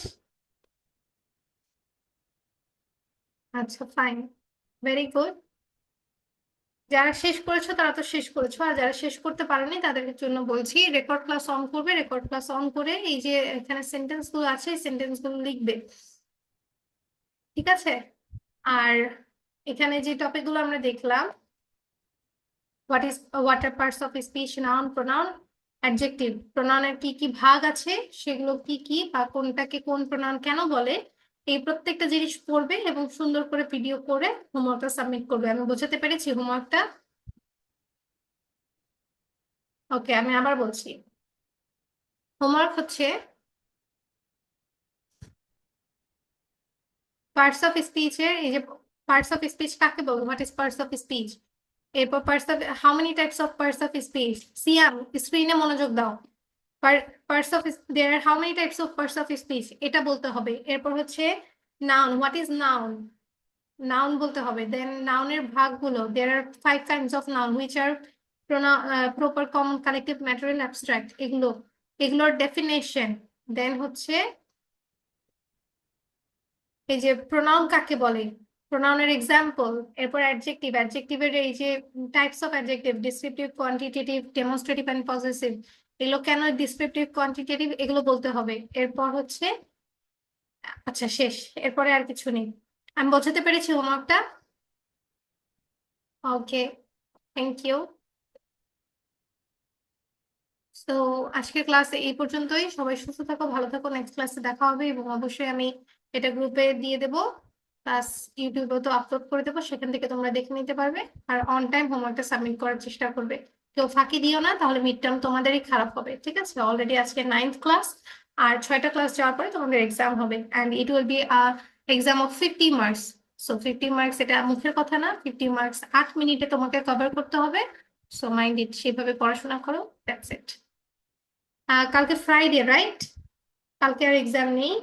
আচ্ছা, ফাইন, ভেরি গুড। যারা শেষ করেছো তারা তো শেষ করেছো, আর যারা শেষ করতে পারেনি তাদের জন্য বলছি রেকর্ড ক্লাস অন করবে। রেকর্ড ক্লাস অন করে এই যে এখানে সেন্টেন্স গুলো আছে সেন্টেন্স গুলো লিখবে, ঠিক আছে? আর এখানে যে টপিক গুলো আমরা দেখলাম, what are parts of speech, noun, pronoun, adjective, প্রোনাউনের কি কি ভাগ আছে, সেগুলো কি কি বা কোনটাকে কোন প্রোনাউন কেন বলে, এই প্রত্যেকটা জিনিস পড়বে এবং সুন্দর করে ভিডিও করে হোমওয়ার্কটা সাবমিট করবে। আমি বোঝাতে পেরেছি হোমওয়ার্কটা? ওকে, আমি আবার বলছি, হোমওয়ার্ক হচ্ছে পার্টস অফ স্পিচের, এই যে পার্টস অফ স্পিচ কাকে বলবো, what is parts of speech, এরপর parts of, how many types of parts of speech, Siam স্ক্রিনে মনোযোগ দাও, parts of, there are how many types of parts of speech, এটা বলতে হবে। এরপর হচ্ছে noun, what is noun, noun বলতে হবে। দেন নাউনের ভাগগুলো, there are 5 kinds of noun which are proper, common, collective, material, abstract, এগুলোর ডেফিনেশন। দেন হচ্ছে এই যে প্রোনাউন কাকে বলে, প্রোনাউনের এক্সাম্পল। এরপর অ্যাডজেক্টিভ, অ্যাডজেক্টিভের এই যে types of adjective, descriptive, quantitative, demonstrative and possessive, এগুলো কেন ডিসক্রিপটিভ, কোয়ান্টিটেটিভ, এগুলো বলতে হবে। এরপর হচ্ছে, আচ্ছা শেষ, এরপরে আর কিছু নেই। আমি বোঝাতে পেরেছি হোমওয়ার্কটা? ওকে, থ্যাংক ইউ। তো আজকের ক্লাসে এই পর্যন্তই। সবাই সুস্থ থাকো, ভালো থাকো, নেক্সট ক্লাসে দেখা হবে। এবং অবশ্যই আমি এটা গ্রুপে দিয়ে দেবো, প্লাস ইউটিউবেও তো আপলোড করে দেবো, সেখান থেকে তোমরা দেখে নিতে পারবে। আর অন টাইম হোমওয়ার্কটা সাবমিট করার চেষ্টা করবে, কেউ ফাঁকি দিও না, তাহলে মিড টার্ম তোমাদেরই খারাপ হবে, ঠিক আছে? অলরেডি আজকে 9th ক্লাস, আর 6টা ক্লাস যাওয়ার পরে তোমাদের এক্সাম হবে, and it will be exam of 50 marks. So 50 marks এটা মুখের কথা না, 50 মার্কস 8 মিনিটে তোমাকে কভার করতে হবে। সো মাইন্ড ইট, সেভাবে পড়াশোনা করো, দ্যাটস ইট। কালকে ফ্রাইডে, রাইট? কালকে আর এক্সাম নেই।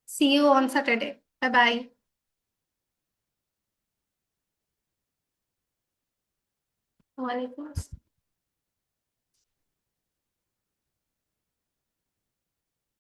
See you on Saturday. Bye bye. ওয়ালাইকুম আসসালাম।